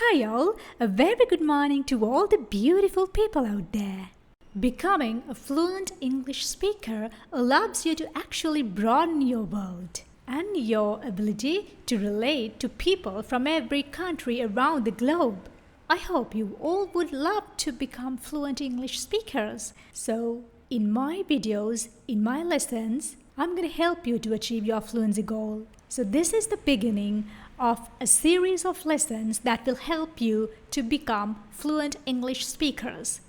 Hi all, a very good morning to all the beautiful people out there. Becoming a fluent English speaker allows you to actually broaden your world and your ability to relate to people from every country around the globe. I hope you all would love to become fluent English speakers. So, in my videos, in my lessons, I'm going to help you to achieve your fluency goal. So this is the beginning of a series of lessons that will help you to become fluent English speakers.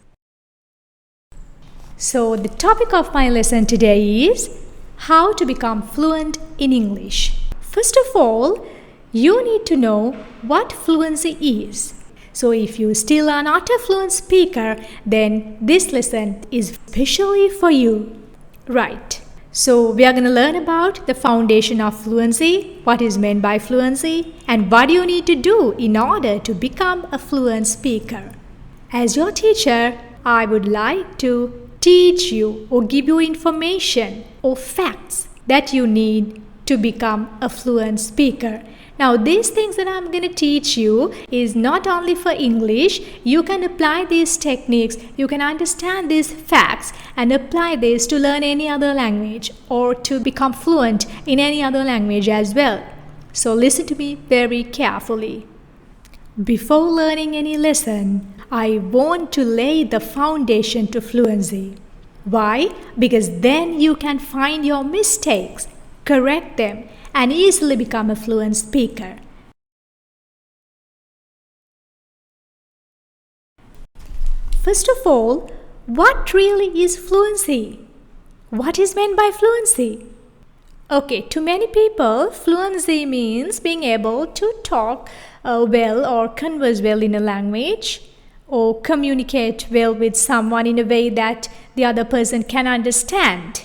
So the topic of my lesson today is how to become fluent in English. First of all, you need to know what fluency is. So if you still are not a fluent speaker, then this lesson is especially for you. Right. So we are going to learn about the foundation of fluency, what is meant by fluency, and what you need to do in order to become a fluent speaker. As your teacher, I would like to teach you or give you information or facts that you need to become a fluent speaker. Now, these things that I'm going to teach you is not only for English. You can apply these techniques, you can understand these facts and apply this to learn any other language or to become fluent in any other language as well. So listen to me very carefully. Before learning any lesson, I want to lay the foundation to fluency. Why? Because then you can find your mistakes, correct them, and easily become a fluent speaker. First of all, what really is fluency? What is meant by fluency? Okay, to many people, fluency means being able to talk well or converse well in a language or communicate well with someone in a way that the other person can understand.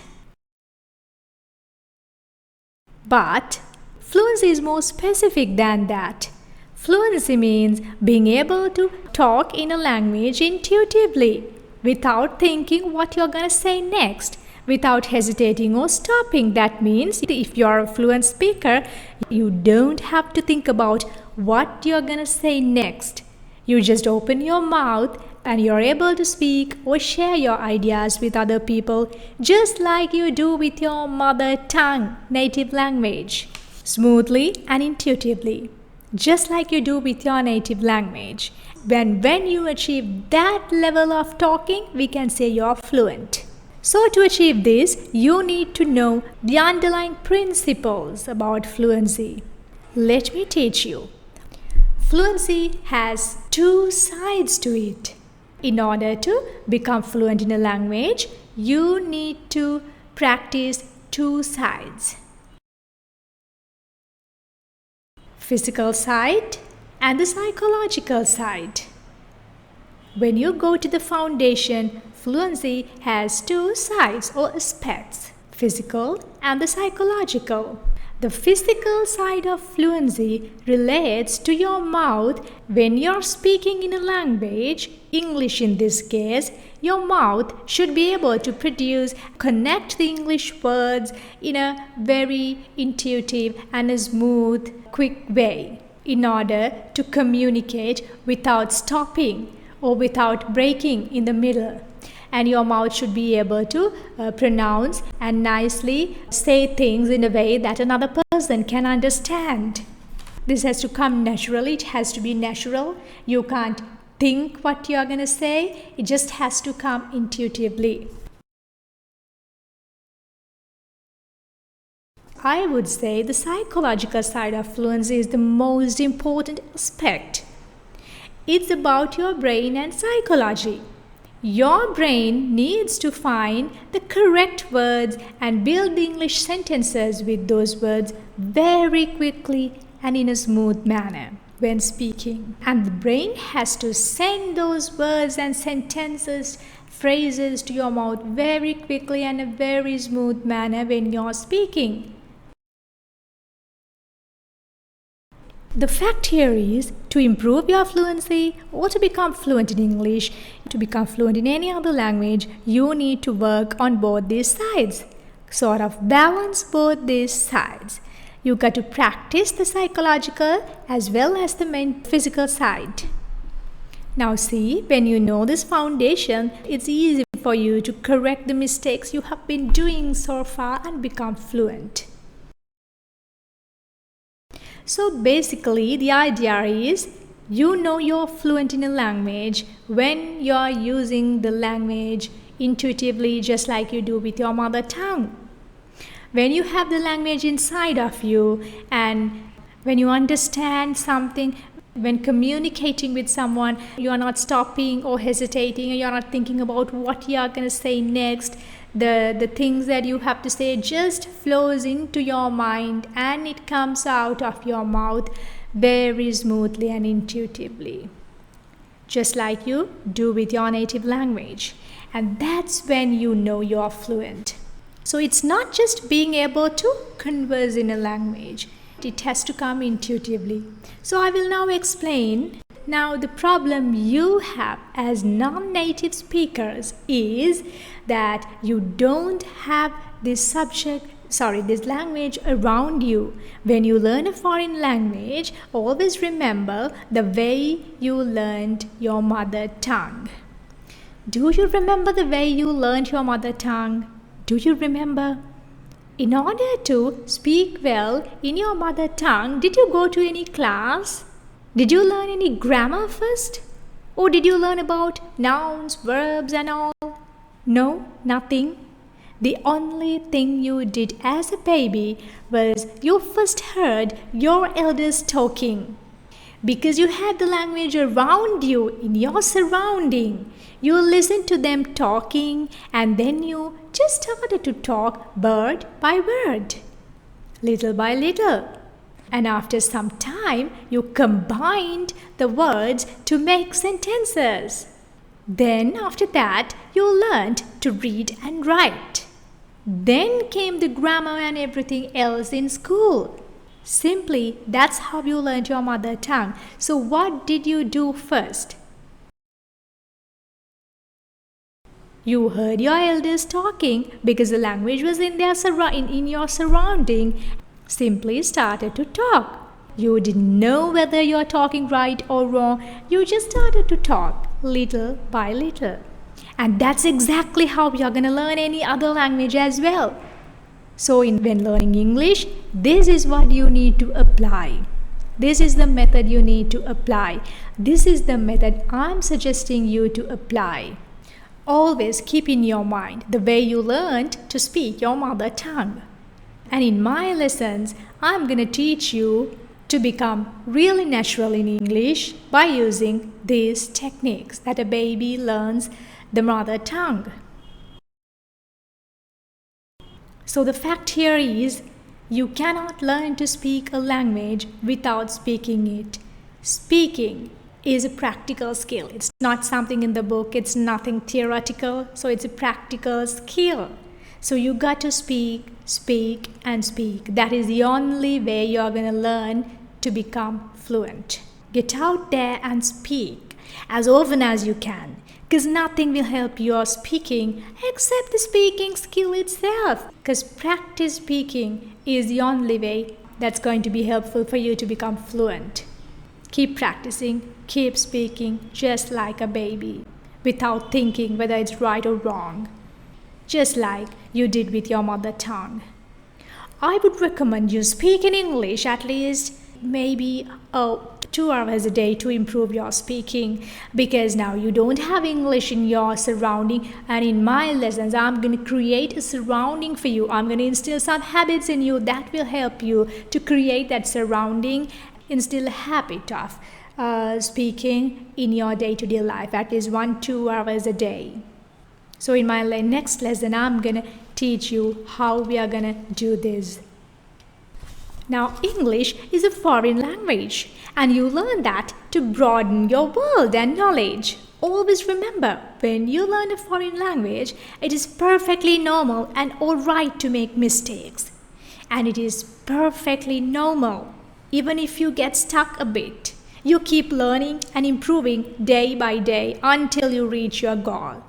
But fluency is more specific than that. Fluency means being able to talk in a language intuitively, without thinking what you're going to say next, without hesitating or stopping. That means if you're a fluent speaker, you don't have to think about what you're going to say next. You just open your mouth and you're able to speak or share your ideas with other people just like you do with your mother tongue, native language, smoothly and intuitively, just like you do with your native language. When you achieve that level of talking, we can say you're fluent. So to achieve this, you need to know the underlying principles about fluency. Let me teach you. Fluency has two sides to it. In order to become fluent in a language, you need to practice two sides. Physical side and the psychological side. When you go to the foundation, fluency has two sides or aspects, physical and the psychological. The physical side of fluency relates to your mouth. When you're speaking in a language, English in this case, your mouth should be able to connect the English words in a very intuitive and a smooth, quick way in order to communicate without stopping or without breaking in the middle. And your mouth should be able to pronounce and nicely say things in a way that another person can understand. This has to come naturally. It has to be natural. You can't think what you're going to say. It just has to come intuitively. I would say the psychological side of fluency is the most important aspect. It's about your brain and psychology. Your brain needs to find the correct words and build the English sentences with those words very quickly and in a smooth manner when speaking. And the brain has to send those words and sentences, phrases to your mouth very quickly and in a very smooth manner when you're speaking. The fact here is, to improve your fluency or to become fluent in English, to become fluent in any other language, you need to work on both these sides. Sort of balance both these sides. You got to practice the psychological as well as the physical side. Now see, when you know this foundation, it's easy for you to correct the mistakes you have been doing so far and become fluent. So basically, the idea is you know you're fluent in a language when you're using the language intuitively, just like you do with your mother tongue. When you have the language inside of you and when you understand something, when communicating with someone, you are not stopping or hesitating, or you are not thinking about what you are going to say next. The things that you have to say just flows into your mind and it comes out of your mouth very smoothly and intuitively, just like you do with your native language. And that's when you know you're fluent. So it's not just being able to converse in a language. It has to come intuitively. So I will now explain. Now the problem you have as non-native speakers is that you don't have this language around you. When you learn a foreign language, always remember the way you learned your mother tongue. Do you remember the way you learned your mother tongue? Do you remember? In order to speak well in your mother tongue, did you go to any class? Did you learn any grammar first? Or did you learn about nouns, verbs and all? No, nothing. The only thing you did as a baby was you first heard your elders talking. Because you had the language around you, in your surrounding. You listened to them talking and then you just started to talk word by word, little by little. And after some time, you combined the words to make sentences. Then after that, you learned to read and write. Then came the grammar and everything else in school. Simply, that's how you learned your mother tongue. So what did you do first? You heard your elders talking because the language was in your surrounding. Simply started to talk. You didn't know whether you're talking right or wrong. You just started to talk little by little. And that's exactly how you're going to learn any other language as well. So when learning English, this is what you need to apply. This is the method you need to apply. This is the method I'm suggesting you to apply. Always keep in your mind the way you learned to speak your mother tongue. And in my lessons, I'm going to teach you to become really natural in English by using these techniques that a baby learns the mother tongue. So the fact here is, you cannot learn to speak a language without speaking it. Speaking is a practical skill. It's not something in the book, it's nothing theoretical, so it's a practical skill. So you got to speak, and speak. That is the only way you're going to learn to become fluent. Get out there and speak as often as you can, because nothing will help your speaking except the speaking skill itself. Because practice speaking is the only way that's going to be helpful for you to become fluent. Keep practicing, keep speaking just like a baby, without thinking whether it's right or wrong, just like you did with your mother tongue. I would recommend you speak in English at least maybe 2 hours a day to improve your speaking, because now you don't have English in your surrounding, and in my lessons I'm going to create a surrounding for you. I'm going to instill some habits in you that will help you to create that surrounding, instill a habit of speaking in your day-to-day life at least 1-2 hours a day. So in my next lesson I'm going to teach you how we are going to do this. Now, English is a foreign language, and you learn that to broaden your world and knowledge. Always remember, when you learn a foreign language, it is perfectly normal and alright to make mistakes. And it is perfectly normal, even if you get stuck a bit. You keep learning and improving day by day until you reach your goal.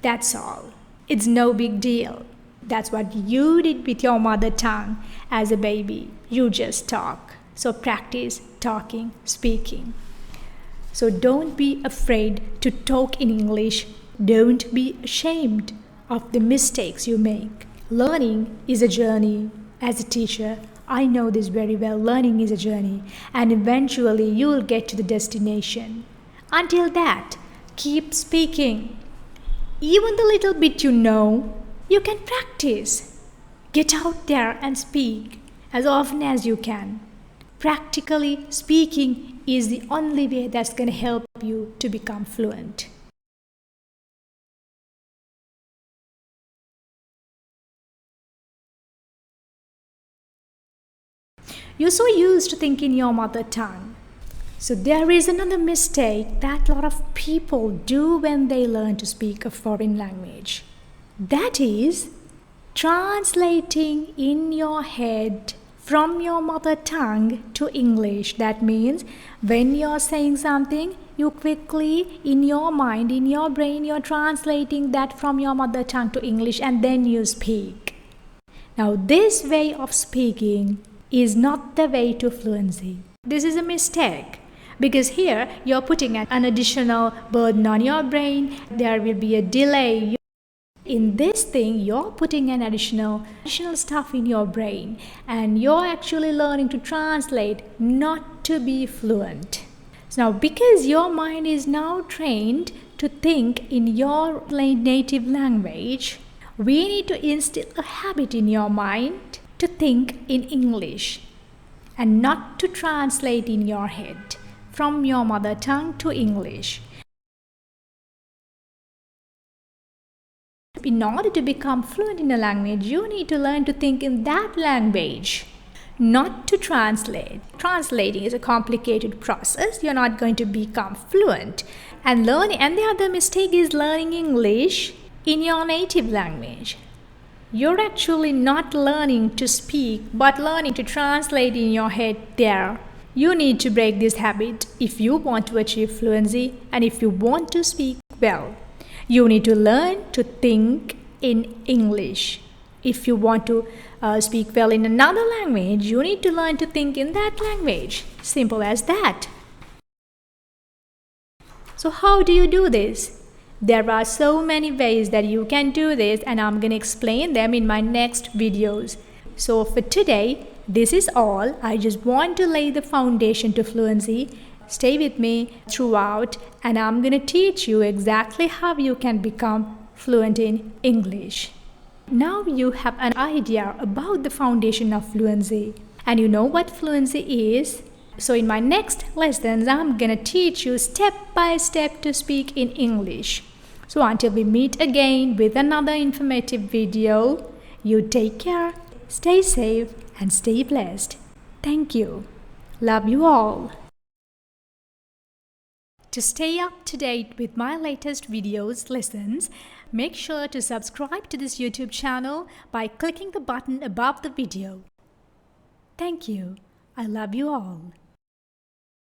That's all. It's no big deal. That's what you did with your mother tongue as a baby. You just talk. So practice talking, speaking. So don't be afraid to talk in English. Don't be ashamed of the mistakes you make. Learning is a journey. As a teacher, I know this very well. Learning is a journey, and eventually you will get to the destination. Until that, keep speaking. Even the little bit you know, you can practice. Get out there and speak as often as you can. Practically speaking is the only way that's going to help you to become fluent. You're so used to thinking your mother tongue. So there is another mistake that a lot of people do when they learn to speak a foreign language. That is translating in your head from your mother tongue to English. That means when you're saying something, you quickly, in your mind, in your brain, you're translating that from your mother tongue to English and then you speak. Now, this way of speaking is not the way to fluency. This is a mistake because here you're putting an additional burden on your brain. There will be a delay. In this thing, you're putting an additional stuff in your brain and you're actually learning to translate, not to be fluent. So now, because your mind is now trained to think in your native language, we need to instill a habit in your mind to think in English and not to translate in your head from your mother tongue to English. In order to become fluent in a language, you need to learn to think in that language, not to translate. Translating is a complicated process. You're not going to become fluent. And the other mistake is learning English in your native language. You're actually not learning to speak, but learning to translate in your head there. You need to break this habit if you want to achieve fluency and if you want to speak well. You need to learn to think in English. If you want to speak well in another language, you need to learn to think in that language. Simple as that. So how do you do this? There are so many ways that you can do this and I'm going to explain them in my next videos. So for today, this is all. I just want to lay the foundation to fluency. Stay with me throughout and I'm going to teach you exactly how you can become fluent in English. Now you have an idea about the foundation of fluency and you know what fluency is. So in my next lessons, I'm going to teach you step by step to speak in English. So until we meet again with another informative video, you take care, stay safe and stay blessed. Thank you. Love you all. To stay up to date with my latest videos, lessons, make sure to subscribe to this YouTube channel by clicking the button above the video. Thank you. I love you all.